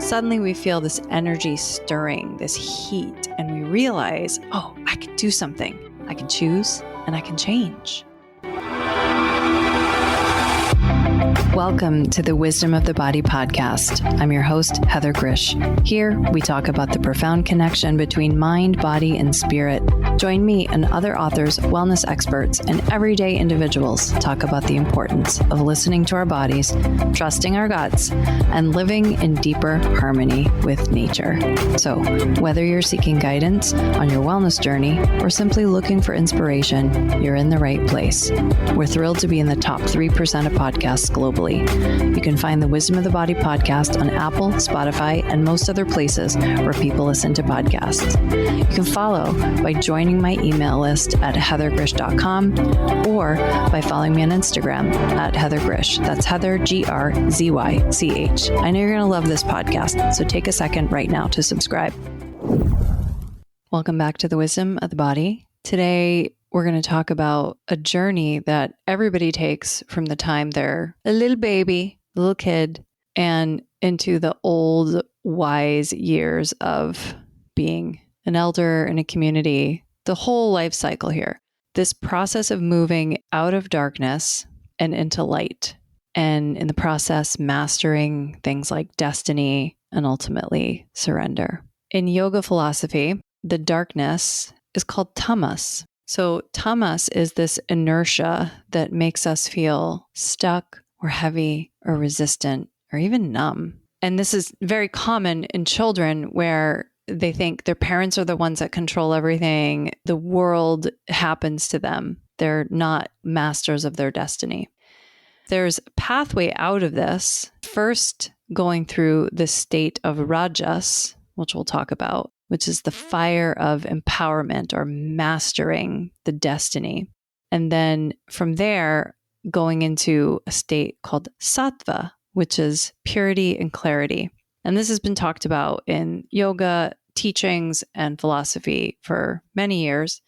Suddenly we feel this energy stirring, this heat, and we realize, oh, I can do something. I can choose and I can change. Welcome to the Wisdom of the Body podcast. I'm your host, Heather Grzych. Here, we talk about the profound connection between mind, body, and spirit. Join me and other authors, wellness experts, and everyday individuals talk about the importance of listening to our bodies, trusting our guts, and living in deeper harmony with nature. So, whether you're seeking guidance on your wellness journey or simply looking for inspiration, you're in the right place. We're thrilled to be in the top 3% of podcasts globally. You can find the Wisdom of the Body podcast on Apple, Spotify, and most other places where people listen to podcasts. You can follow by joining my email list at heathergrzych.com or by following me on Instagram at Heather Grzych. That's Heather, Grzych. I know you're going to love this podcast, so take a second right now to subscribe. Welcome back to the Wisdom of the Body. Today, we're going to talk about a journey that everybody takes from the time they're a little baby, a little kid, and into the old, wise years of being an elder in a community, the whole life cycle here. This process of moving out of darkness and into light, and in the process, mastering things like destiny and ultimately surrender. In yoga philosophy, the darkness is called tamas. So tamas is this inertia that makes us feel stuck or heavy or resistant or even numb. And this is very common in children where they think their parents are the ones that control everything. The world happens to them. They're not masters of their destiny. There's a pathway out of this, first going through the state of rajas, which we'll talk about, which is the fire of empowerment or mastering the destiny. And then from there, going into a state called sattva, which is purity and clarity. And this has been talked about in yoga teachings and philosophy for many years.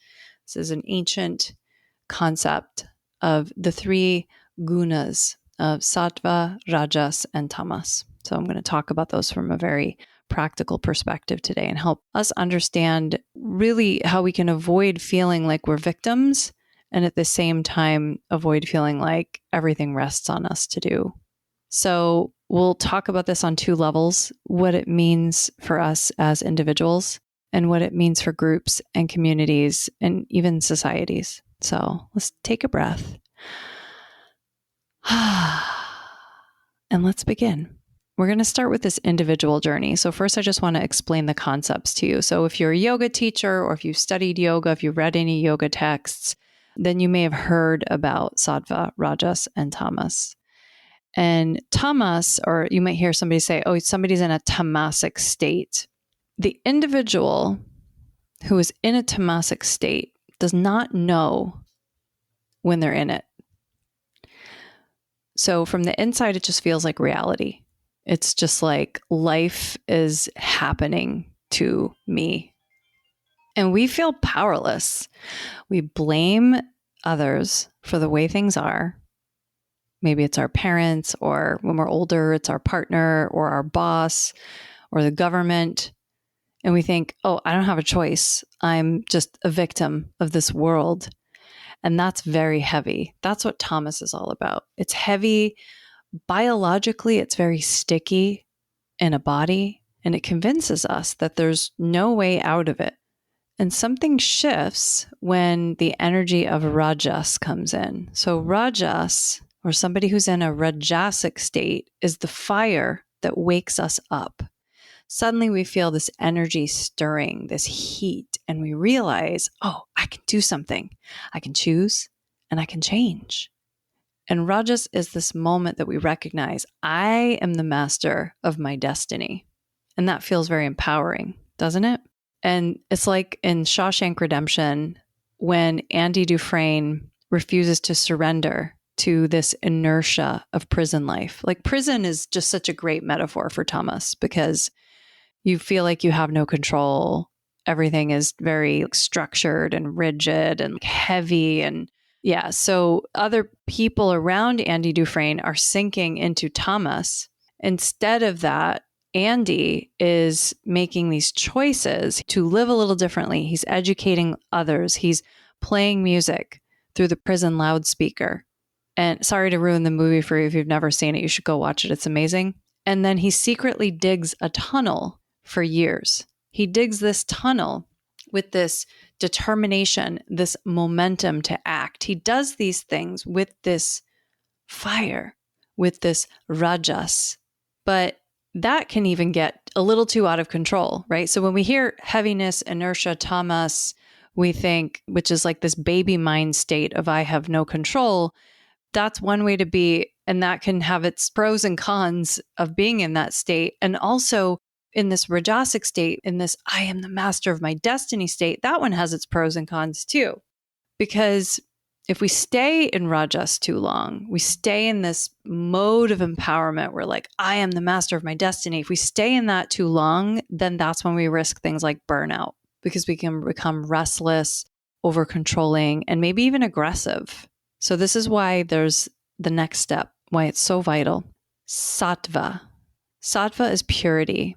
This is an ancient concept of the three gunas of sattva, rajas, and tamas. So I'm going to talk about those from a very practical perspective today and help us understand really how we can avoid feeling like we're victims and at the same time avoid feeling like everything rests on us to do. So we'll talk about this on two levels, what it means for us as individuals and what it means for groups and communities and even societies. So let's take a breath. And let's begin. We're going to start with this individual journey. So first, I just want to explain the concepts to you. So if you're a yoga teacher or if you've studied yoga, if you've read any yoga texts, then you may have heard about sattva, rajas, and tamas. And tamas, or you might hear somebody say, oh, somebody's in a tamasic state. The individual who is in a tamasic state does not know when they're in it. So from the inside, it just feels like reality. It's just like life is happening to me. And we feel powerless. We blame others for the way things are. Maybe it's our parents, or when we're older, it's our partner or our boss or the government. And we think, oh, I don't have a choice. I'm just a victim of this world. And that's very heavy. That's what tamas is all about. It's heavy. Biologically, it's very sticky in a body, and it convinces us that there's no way out of it. And something shifts when the energy of rajas comes in. So rajas, or somebody who's in a rajasic state, is the fire that wakes us up. Suddenly we feel this energy stirring, this heat, and we realize, oh, I can do something. I can choose and I can change. And rajas is this moment that we recognize, I am the master of my destiny. And that feels very empowering, doesn't it? And it's like in Shawshank Redemption, when Andy Dufresne refuses to surrender to this inertia of prison life. Like prison is just such a great metaphor for tamas because you feel like you have no control. Everything is very structured and rigid and heavy. And yeah, so other people around Andy Dufresne are sinking into tamas. Instead of that, Andy is making these choices to live a little differently. He's educating others. He's playing music through the prison loudspeaker. And sorry to ruin the movie for you if you've never seen it. You should go watch it. It's amazing. And then he secretly digs a tunnel for years. He digs this tunnel with this determination, this momentum to act. He does these things with this fire, with this rajas. But that can even get a little too out of control, right? So when we hear heaviness, inertia, tamas, we think, which is like this baby mind state of I have no control. That's one way to be. And that can have its pros and cons of being in that state. And also in this rajasic state, in this I am the master of my destiny state, that one has its pros and cons too. Because if we stay in rajas too long, we stay in this mode of empowerment where like, I am the master of my destiny. If we stay in that too long, then that's when we risk things like burnout, because we can become restless, over controlling, and maybe even aggressive. So this is why there's the next step, why it's so vital. Sattva. Sattva is purity.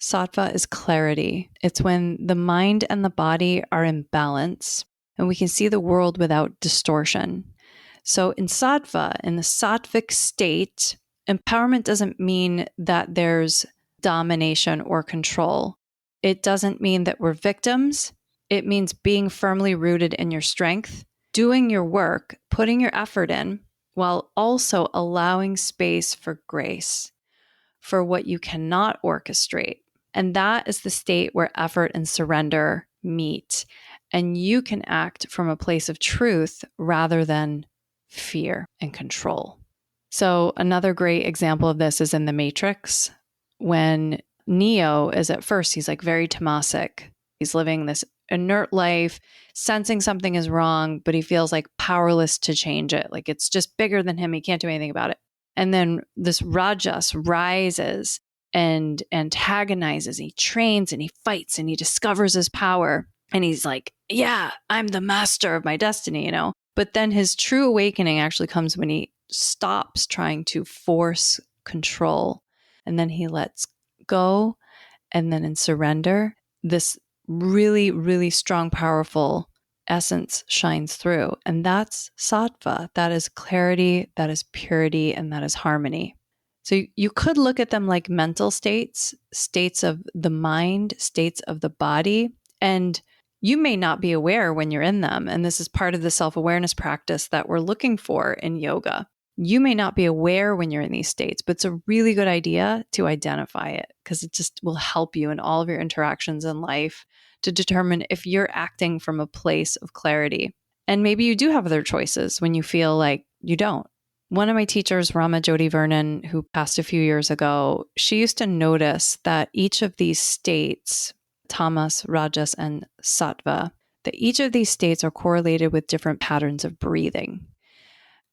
Sattva is clarity. It's when the mind and the body are in balance and we can see the world without distortion. So in sattva, in the sattvic state, empowerment doesn't mean that there's domination or control. It doesn't mean that we're victims. It means being firmly rooted in your strength, doing your work, putting your effort in, while also allowing space for grace, for what you cannot orchestrate. And that is the state where effort and surrender meet. And you can act from a place of truth rather than fear and control. So another great example of this is in The Matrix, when Neo is at first, he's like very tamasic. He's living this inert life, sensing something is wrong, but he feels like powerless to change it. Like it's just bigger than him. He can't do anything about it. And then this Rajas rises and antagonizes. He trains and he fights and he discovers his power. And he's like, yeah, I'm the master of my destiny, you know? But then his true awakening actually comes when he stops trying to force control. And then he lets go. And then in surrender, this really, really strong, powerful essence shines through. And that's sattva. That is clarity, that is purity, and that is harmony. So you could look at them like mental states, states of the mind, states of the body, and you may not be aware when you're in them. And this is part of the self-awareness practice that we're looking for in yoga. You may not be aware when you're in these states, but it's a really good idea to identify it because it just will help you in all of your interactions in life to determine if you're acting from a place of clarity. And maybe you do have other choices when you feel like you don't. One of my teachers, Rama Jyoti Vernon, who passed a few years ago, she used to notice that each of these states, tamas, rajas, and sattva, that each of these states are correlated with different patterns of breathing.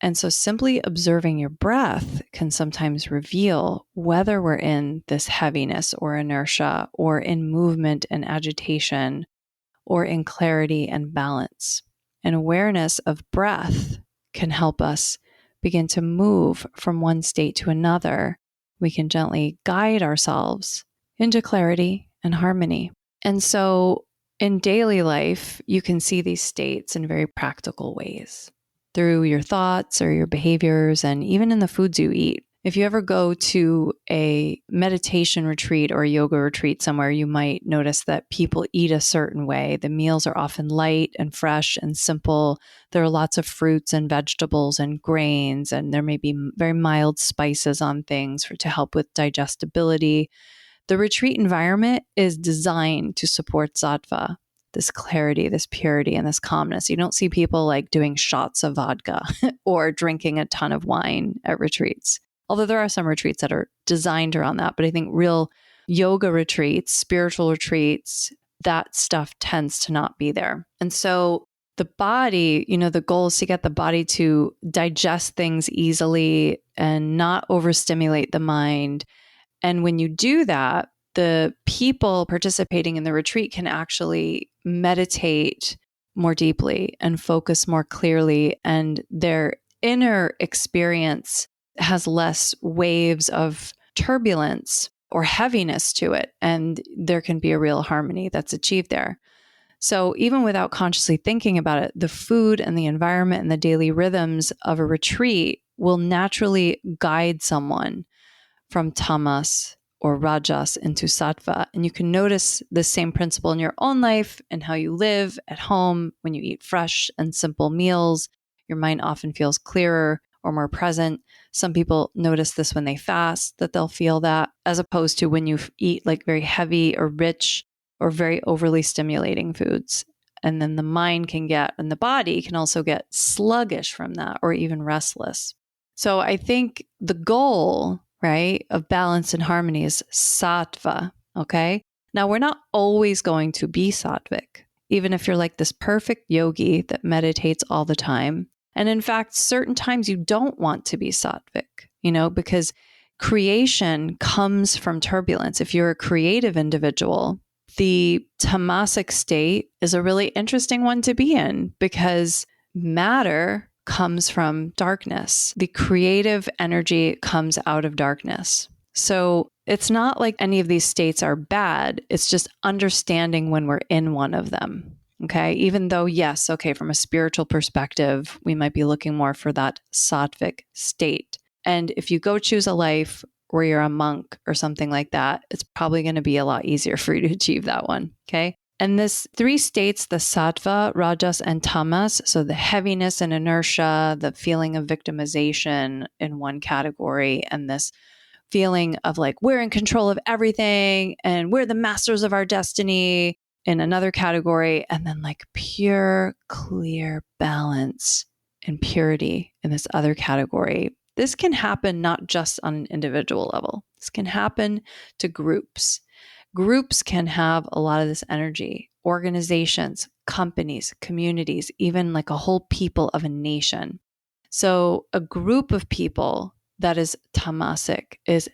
And so simply observing your breath can sometimes reveal whether we're in this heaviness or inertia, or in movement and agitation, or in clarity and balance. And awareness of breath can help us begin to move from one state to another. We can gently guide ourselves into clarity and harmony. And so in daily life, you can see these states in very practical ways through your thoughts or your behaviors, and even in the foods you eat. If you ever go to a meditation retreat or a yoga retreat somewhere, you might notice that people eat a certain way. The meals are often light and fresh and simple. There are lots of fruits and vegetables and grains, and there may be very mild spices on things to help with digestibility. The retreat environment is designed to support sattva, this clarity, this purity, and this calmness. You don't see people like doing shots of vodka or drinking a ton of wine at retreats. Although there are some retreats that are designed around that. But I think real yoga retreats, spiritual retreats, that stuff tends to not be there. And so the body, the goal is to get the body to digest things easily and not overstimulate the mind. And when you do that, the people participating in the retreat can actually meditate more deeply and focus more clearly, and their inner experience has less waves of turbulence or heaviness to it. And there can be a real harmony that's achieved there. So even without consciously thinking about it, the food and the environment and the daily rhythms of a retreat will naturally guide someone from tamas or rajas into sattva. And you can notice the same principle in your own life and how you live at home. When you eat fresh and simple meals, your mind often feels clearer or more present. Some people notice this when they fast, that they'll feel that, as opposed to when you eat like very heavy or rich or very overly stimulating foods. And then the mind can get, and the body can also get sluggish from that, or even restless. So I think the goal, right, of balance and harmony is sattva. Okay. Now, we're not always going to be sattvic, even if you're like this perfect yogi that meditates all the time. And in fact, certain times you don't want to be sattvic, because creation comes from turbulence. If you're a creative individual, the tamasic state is a really interesting one to be in, because matter comes from darkness. The creative energy comes out of darkness. So it's not like any of these states are bad. It's just understanding when we're in one of them. Okay. Even though, yes, okay, from a spiritual perspective, we might be looking more for that sattvic state. And if you go choose a life where you're a monk or something like that, it's probably going to be a lot easier for you to achieve that one. Okay. And this 3 states, the sattva, rajas, and tamas, so the heaviness and inertia, the feeling of victimization in one category, and this feeling of like, we're in control of everything and we're the masters of our destiny in another category, and then like pure, clear balance and purity in this other category. This can happen not just on an individual level. This can happen to groups. Groups can have a lot of this energy. Organizations, companies, communities, even like a whole people of a nation. So a group of people that is tamasic is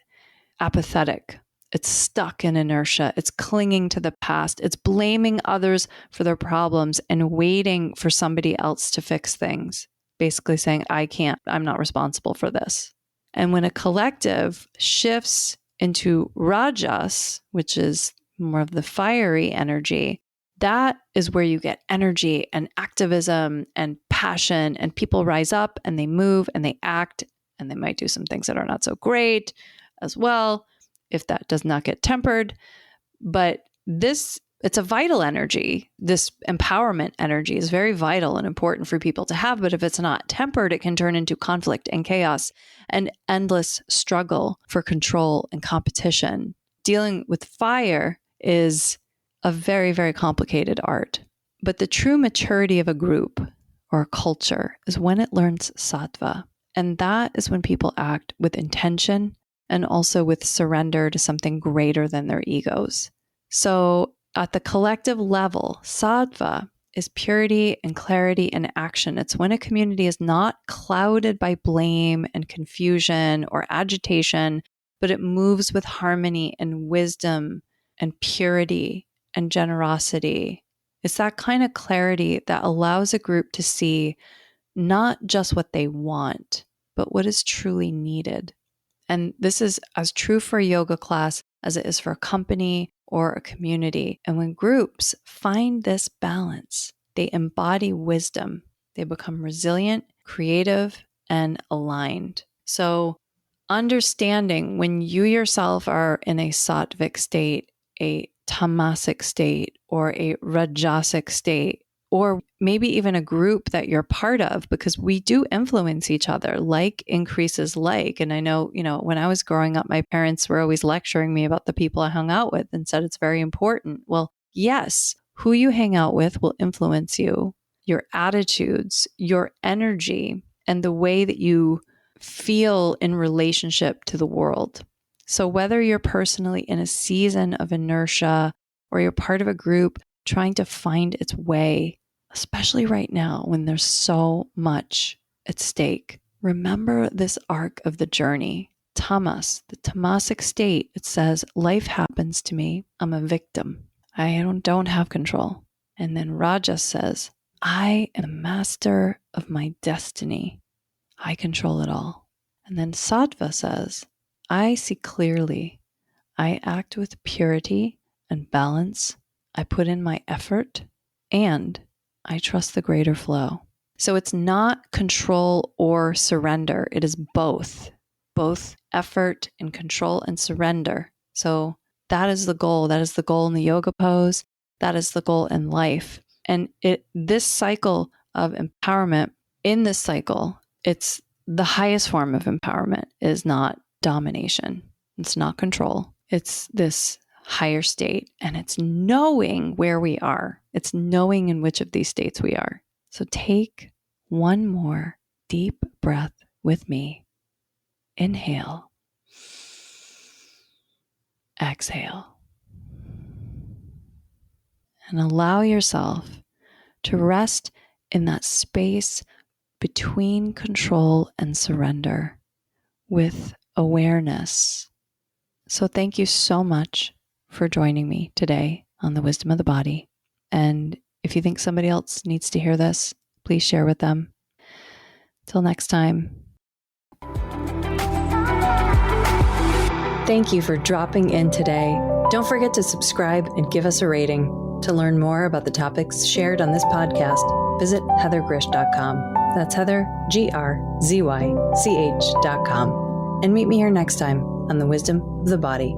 apathetic. It's stuck in inertia. It's clinging to the past. It's blaming others for their problems and waiting for somebody else to fix things. Basically saying, I can't, I'm not responsible for this. And when a collective shifts into rajas, which is more of the fiery energy, that is where you get energy and activism and passion, and people rise up and they move and they act, and they might do some things that are not so great as well, if that does not get tempered. But it's a vital energy. This empowerment energy is very vital and important for people to have. But if it's not tempered, it can turn into conflict and chaos and endless struggle for control and competition. Dealing with fire is a very, very complicated art. But the true maturity of a group or a culture is when it learns sattva. And that is when people act with intention and also with surrender to something greater than their egos. So at the collective level, sattva is purity and clarity and action. It's when a community is not clouded by blame and confusion or agitation, but it moves with harmony and wisdom and purity and generosity. It's that kind of clarity that allows a group to see not just what they want, but what is truly needed. And this is as true for a yoga class as it is for a company or a community. And when groups find this balance, they embody wisdom. They become resilient, creative, and aligned. So understanding when you yourself are in a sattvic state, a tamasic state, or a rajasic state, or maybe even a group that you're part of, because we do influence each other. Like increases like. And I know, when I was growing up, my parents were always lecturing me about the people I hung out with and said it's very important. Well, yes, who you hang out with will influence you, your attitudes, your energy, and the way that you feel in relationship to the world. So whether you're personally in a season of inertia or you're part of a group trying to find its way, especially right now when there's so much at stake, remember this arc of the journey. Tamas, the tamasic state, it says, life happens to me. I'm a victim. I don't have control. And then Rajas says, I am the master of my destiny. I control it all. And then Sattva says, I see clearly. I act with purity and balance. I put in my effort and I trust the greater flow. So it's not control or surrender. It is both effort and control and surrender. So that is the goal. That is the goal in the yoga pose. That is the goal in life. And this cycle of empowerment, in this cycle, it's the highest form of empowerment is not domination. It's not control. It's this higher state, and it's knowing where we are. It's knowing in which of these states we are. So take one more deep breath with me. Inhale. Exhale. And allow yourself to rest in that space between control and surrender with awareness. So thank you so much for joining me today on the Wisdom of the Body. And if you think somebody else needs to hear this, please share with them. Till next time. Thank you for dropping in today. Don't forget to subscribe and give us a rating. To learn more about the topics shared on this podcast, visit heathergrzych.com. That's Heather, GRZYCH.com. And meet me here next time on the Wisdom of the Body.